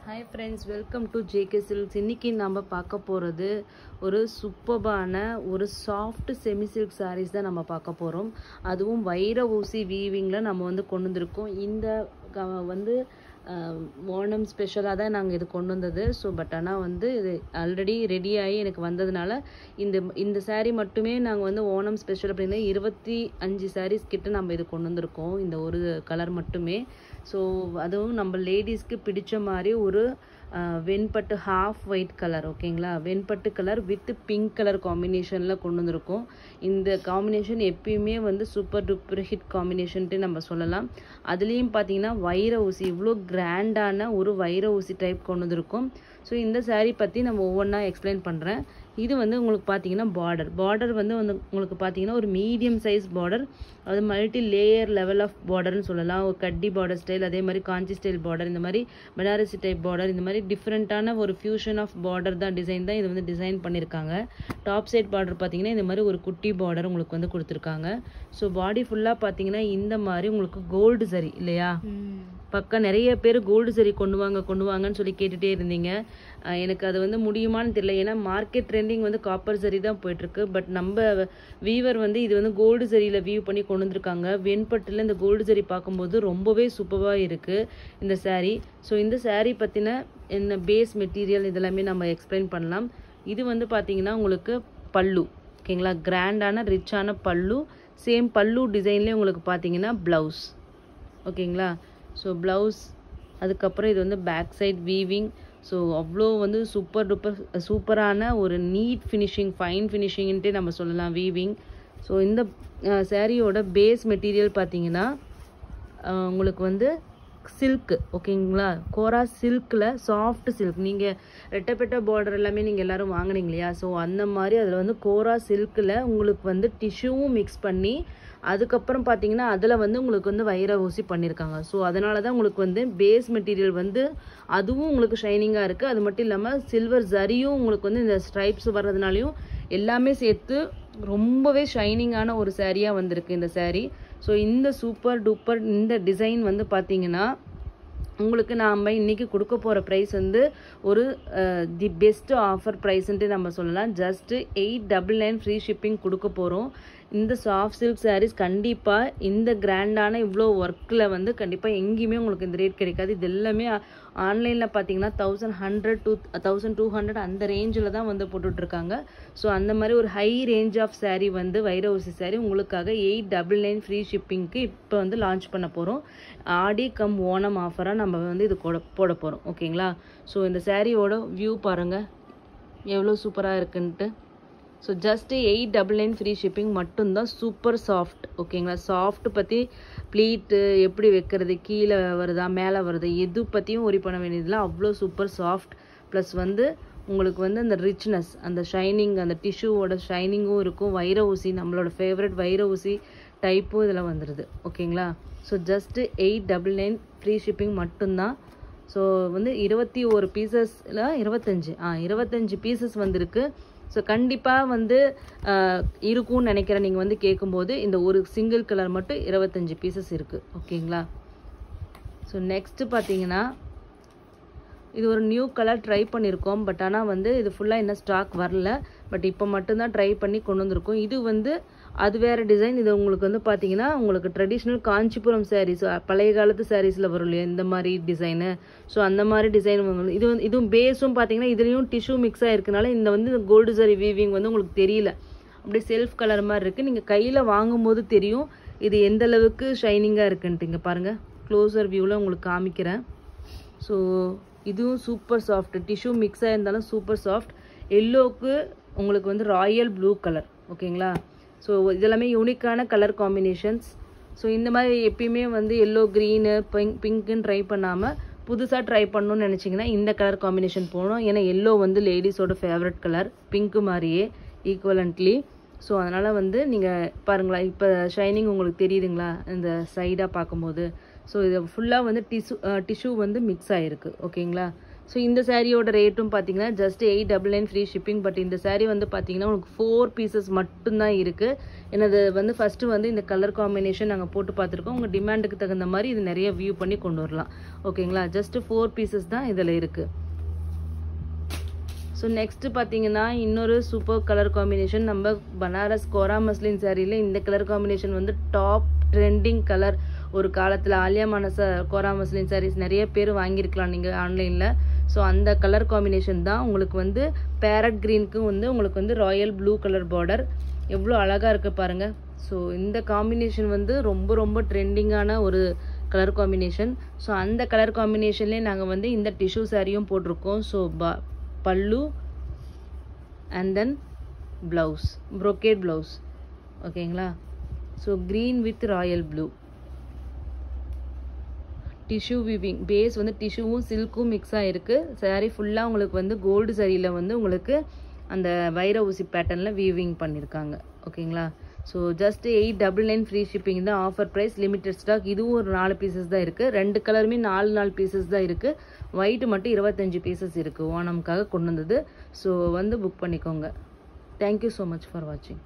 Hi friends, welcome to JK Silks. இன்னைக்கு நாம பார்க்க போறது ஒரு சூப்பரான ஒரு சாஃப்ட் செமி சில்க் sarees தான் நம்ம பார்க்க போறோம். அதுவும் வைர ஊசி வீவிங்ல நம்ம வந்து கொண்டு வந்திருக்கோம். இந்த வந்து ஓணம் ஸ்பெஷலாக தான் நாங்கள் இது கொண்டு வந்தது. ஸோ பட் ஆனால் வந்து இது ஆல்ரெடி ரெடி ஆகி எனக்கு வந்ததுனால இந்த saree மட்டுமே நாங்கள் வந்து ஓணம் ஸ்பெஷல் அப்படின்னா 25 sarees கிட்ட நம்ம இது கொண்டு வந்திருக்கோம். இந்த ஒரு கலர் மட்டுமே. ஸோ அதுவும் நம்ம லேடிஸ்க்கு பிடிச்ச மாதிரி ஒரு வெண்பட்டு ஹாஃப் ஒயிட் கலர், ஓகேங்களா? வெண்பட்டு கலர் வித் பிங்க் கலர் காம்பினேஷனில் கொண்டு வந்திருக்கோம். இந்த காம்பினேஷன் எப்பயுமே வந்து சூப்பர் டூப்பர் ஹிட் காம்பினேஷன்ட்டு நம்ம சொல்லலாம். அதுலேயும் பார்த்தீங்கன்னா வைர ஊசி, இவ்வளோ கிராண்டான ஒரு வைர ஊசி டைப் கொண்டு வந்திருக்கோம். ஸோ இந்த saree பற்றி நம்ம ஒவ்வொன்றா எக்ஸ்பிளைன் பண்ணுறேன். இது வந்து உங்களுக்கு பார்த்தீங்கன்னா பார்டர் வந்து உங்களுக்கு பார்த்தீங்கன்னா ஒரு மீடியம் சைஸ் பார்டர், அது மல்டி லேயர் லெவல் ஆஃப் பார்டர்னு சொல்லலாம். ஒரு கட்டி பார்டர் ஸ்டைல், அதே மாதிரி காஞ்சி ஸ்டைல் பார்டர், இந்த மாதிரி பனாரசி டைப் பார்டர், இந்த மாதிரி டிஃப்ரெண்ட்டான ஒரு ஃபியூஷன் ஆஃப் பார்டர் தான் டிசைன் தான் இது வந்து டிசைன் பண்ணியிருக்காங்க. டாப் சைட் பார்டர் பார்த்தீங்கன்னா இந்த மாதிரி ஒரு குட்டி பார்டர் உங்களுக்கு வந்து கொடுத்துருக்காங்க. ஸோ பாடி ஃபுல்லாக பார்த்தீங்கன்னா இந்த மாதிரி உங்களுக்கு கோல்டு சரி இல்லையா? பக்கம் நிறைய பேர் கோல்டு சரி கொண்டு வாங்கன்னு சொல்லி கேட்டுகிட்டே இருந்தீங்க. எனக்கு அது வந்து முடியுமான்னு தெரியல. ஏன்னா மார்க்கெட் ட்ரெண்டிங் வந்து காப்பர் சரி தான் போயிட்டுருக்கு. பட் நம்ம வீவர் வந்து இது வந்து கோல்டு சரியில் வீவ் பண்ணி கொண்டு வந்திருக்காங்க. வெண்பட்டில் இந்த கோல்டு சரி பார்க்கும்போது ரொம்பவே சூப்பராக இருக்குது இந்த saree. ஸோ இந்த saree பற்றின என்ன பேஸ் மெட்டீரியல் இதெல்லாமே நம்ம எக்ஸ்பிளைன் பண்ணலாம். இது வந்து பார்த்தீங்கன்னா உங்களுக்கு பல்லு, ஓகேங்களா? கிராண்டான ரிச்சான பல்லு, சேம் பல்லு டிசைன்லேயே உங்களுக்கு பார்த்தீங்கன்னா ப்ளவுஸ், ஓகேங்களா? ஸோ ப்ளவுஸ், அதுக்கப்புறம் இது வந்து பேக் சைட் வீவிங். ஸோ அவ்வளோ வந்து சூப்பரான ஒரு நீட் ஃபினிஷிங், ஃபைன் ஃபினிஷிங்ன்ட்டு நம்ம சொல்லலாம் வீவிங். ஸோ இந்த சாரியோட பேஸ் மெட்டீரியல் பார்த்தீங்கன்னா உங்களுக்கு வந்து சில்க்கு, ஓகேங்களா? கோரா சில்கில் சாஃப்ட் சில்க். நீங்கள் ரெட்டப்பெட்ட பார்டர் எல்லாமே நீங்கள் எல்லோரும் வாங்கினீங்க இல்லையா? ஸோ அந்த மாதிரி அதில் வந்து கோரா சில்கில் உங்களுக்கு வந்து டிஷ்யூவும் மிக்ஸ் பண்ணி அதுக்கப்புறம் பார்த்தீங்கன்னா அதில் வந்து உங்களுக்கு வந்து வைர ஊசி பண்ணியிருக்காங்க. ஸோ அதனால தான் உங்களுக்கு வந்து பேஸ் மெட்டீரியல் வந்து அதுவும் உங்களுக்கு ஷைனிங்காக இருக்குது. அது மட்டும் இல்லாமல் சில்வர் ஜரியும் உங்களுக்கு வந்து இந்த ஸ்ட்ரைப்ஸ் வர்றதுனாலையும் எல்லாமே சேர்த்து ரொம்பவே ஷைனிங்கான ஒரு சாரியாக வந்திருக்கு இந்த saree. ஸோ இந்த சூப்பர் டூப்பர் இந்த டிசைன் வந்து பார்த்தீங்கன்னா உங்களுக்கு நாம் இன்றைக்கி கொடுக்க போகிற ப்ரைஸ் வந்து ஒரு தி பெஸ்ட் ஆஃபர் ப்ரைஸ்ன்ட்டு நம்ம சொல்லலாம். ஜஸ்ட்டு 899 ஃப்ரீ ஷிப்பிங் கொடுக்க போகிறோம். இந்த சாஃப்ட் சில்க் sarees கண்டிப்பாக இந்த கிராண்டான இவ்வளோ ஒர்க்கில் வந்து கண்டிப்பாக எங்கேயுமே உங்களுக்கு இந்த ரேட் கிடைக்காது. இது எல்லாமே ஆன்லைனில் பார்த்தீங்கன்னா 1100 to 1200 அந்த ரேஞ்சில் தான் வந்து போட்டுட்ருக்காங்க. ஸோ அந்த மாதிரி ஒரு ஹை ரேஞ்ச் ஆஃப் saree வந்து வைர ஊசி saree உங்களுக்காக 899 ஃப்ரீ ஷிப்பிங்க்கு இப்போ வந்து லான்ச் பண்ண போகிறோம். ஆடி கம் ஓணம் ஆஃபராக நம்ம வந்து இது போட போகிறோம், ஓகேங்களா? ஸோ இந்த சாரியோட வியூ பாருங்கள் எவ்வளோ சூப்பராக இருக்குன்ட்டு. ஸோ ஜஸ்ட்டு 899 ஃப்ரீ ஷிப்பிங் மட்டும்தான். சூப்பர் சாஃப்ட், ஓகேங்களா? சாஃப்ட் பற்றி ப்ளீட்டு எப்படி வைக்கிறது, கீழே வருதா மேலே வருது, எது பற்றியும் ஒரி பண்ண வேண்டியதில்லை. அவ்வளோ சூப்பர் சாஃப்ட். ப்ளஸ் வந்து உங்களுக்கு வந்து அந்த ரிச்னஸ், அந்த ஷைனிங், அந்த டிஷ்யூவோட ஷைனிங்கும் இருக்கும். வைர ஊசி, நம்மளோட ஃபேவரட் வைர ஊசி டைப்பும் இதில் வந்துடுது, ஓகேங்களா? ஸோ ஜஸ்ட்டு 899 ஃப்ரீ ஷிப்பிங் மட்டும்தான். ஸோ வந்து 21 பீசஸில் 25 பீசஸ் வந்திருக்கு. ஸோ கண்டிப்பாக வந்து இருக்கும்னு நினைக்கிறேன். நீங்கள் வந்து கேட்கும்போது இந்த ஒரு சிங்கிள் கலர் மட்டும் 25 பீசஸ் இருக்குது, ஓகேங்களா? ஸோ நெக்ஸ்ட்டு பார்த்தீங்கன்னா இது ஒரு நியூ கலர் ட்ரை பண்ணியிருக்கோம். பட் ஆனால் வந்து இது ஃபுல்லாக இன்னும் ஸ்டாக் வரல. பட் இப்போ மட்டும்தான் ட்ரை பண்ணி கொண்டு வந்திருக்கோம். இது வந்து அது வேறு டிசைன். இது உங்களுக்கு வந்து பார்த்தீங்கன்னா உங்களுக்கு ட்ரெடிஷ்னல் காஞ்சிபுரம் சாரீஸ், பழைய காலத்து சாரீஸில் வரும் இல்லையா இந்த மாதிரி டிசைனு. ஸோ அந்த மாதிரி டிசைன் இதுவும் பேஸும் பார்த்தீங்கன்னா இதுலேயும் டிஷ்யூ மிக்ஸ் ஆகிருக்கனால இந்த வந்து கோல்டு சரி வீவிங் வந்து உங்களுக்கு தெரியல, அப்படியே செல்ஃப் கலர் மாதிரி இருக்குது. நீங்கள் கையில் வாங்கும்போது தெரியும் இது எந்த அளவுக்கு ஷைனிங்காக இருக்குன்ட்டு. இங்கே பாருங்கள், க்ளோசர் வியூவில் உங்களுக்கு காமிக்கிறேன். ஸோ இதுவும் சூப்பர் சாஃப்ட், டிஷ்யூ மிக்ஸ் ஆகிருந்தாலும் சூப்பர் சாஃப்ட். எல்லோவுக்கு உங்களுக்கு வந்து ராயல் ப்ளூ கலர், ஓகேங்களா? ஸோ இதெல்லாமே யூனிக்கான கலர் காம்பினேஷன்ஸ். ஸோ இந்த மாதிரி எப்பயுமே வந்து எல்லோ, க்ரீனு, பிங்க்குன்னு ட்ரை பண்ணாமல் புதுசாக ட்ரை பண்ணணும்னு நினச்சிங்கன்னா இந்த கலர் காம்பினேஷன் போகணும். ஏன்னா எல்லோ வந்து லேடிஸோட ஃபேவரட் கலர், பிங்க்கு மாதிரியே ஈக்குவலண்ட்லி. ஸோ அதனால் வந்து நீங்கள் பாருங்களா, இப்போ ஷைனிங் உங்களுக்கு தெரியுதுங்களா இந்த சைடாக பார்க்கும்போது? ஸோ இது ஃபுல்லாக வந்து டிஷ்யூ வந்து மிக்ஸ் ஆகிருக்கு, ஓகேங்களா? ஸோ இந்த சாரியோட ரேட்டும் பார்த்தீங்கன்னா ஜஸ்ட் 899 ஃப்ரீ ஷிப்பிங். பட் இந்த சாரீ வந்து பார்த்தீங்கன்னா உங்களுக்கு 4 பீசஸ் மட்டும்தான் இருக்குது. எனது வந்து ஃபஸ்ட்டு வந்து இந்த கலர் காம்பினேஷன் நாங்கள் போட்டு பார்த்துருக்கோம். உங்கள் டிமாண்டுக்கு தகுந்த மாதிரி இது நிறைய வியூ பண்ணி கொண்டு வரலாம். ஓகேங்களா, ஜஸ்ட் 4 பீசஸ் தான் இதில் இருக்குது. ஸோ நெக்ஸ்ட்டு பார்த்தீங்கன்னா இன்னொரு சூப்பர் கலர் காம்பினேஷன். நம்ம பனாரஸ் கோரா மஸ்லின் சாரியில் இந்த கலர் காம்பினேஷன் வந்து டாப் ட்ரெண்டிங் கலர். ஒரு காலத்தில் ஆலியா மானசா கோரா மஸ்லின் சாரீஸ் நிறைய பேர் வாங்கியிருக்கலாம் நீங்கள் ஆன்லைனில். ஸோ அந்த கலர் காம்பினேஷன் தான் உங்களுக்கு வந்து பேரட் க்ரீனுக்கு வந்து உங்களுக்கு வந்து ராயல் ப்ளூ கலர் பார்டர். எவ்வளோ அழகாக இருக்குது பாருங்கள். ஸோ இந்த காம்பினேஷன் வந்து ரொம்ப ரொம்ப ட்ரெண்டிங்கான ஒரு கலர் காம்பினேஷன். ஸோ அந்த கலர் காம்பினேஷன்லேயே நாங்கள் வந்து இந்த டிஷ்யூ சாரியும் போட்டிருக்கோம். So pallu and then blouse, brocade blouse. ஓகேங்களா, so green with royal blue. Tissue weaving base வந்து டிஷ்யூவும் சில்க்கும் மிக்ஸ் ஆகிருக்கு. சாரீ ஃபுல்லாக உங்களுக்கு வந்து கோல்டு சாரியில் வந்து உங்களுக்கு அந்த வைர ஊசி பேட்டர்னில் வீவிங் பண்ணியிருக்காங்க. ஓகேங்களா, ஸோ ஜஸ்ட் 899 ஃப்ரீ ஷிப்பிங் தான். Offer price, limited stock. இதுவும் ஒரு 4 பீசஸ் தான் இருக்குது. 2 கலருமே 4 பீசஸ் தான் இருக்குது. ஒயிட் மட்டும் 25 பீசஸ் இருக்குது. ஓணம்காக கொண்டு வந்தது. ஸோ வந்து புக் பண்ணிக்கோங்க. தேங்க்யூ ஸோ மச் ஃபார் வாட்சிங்.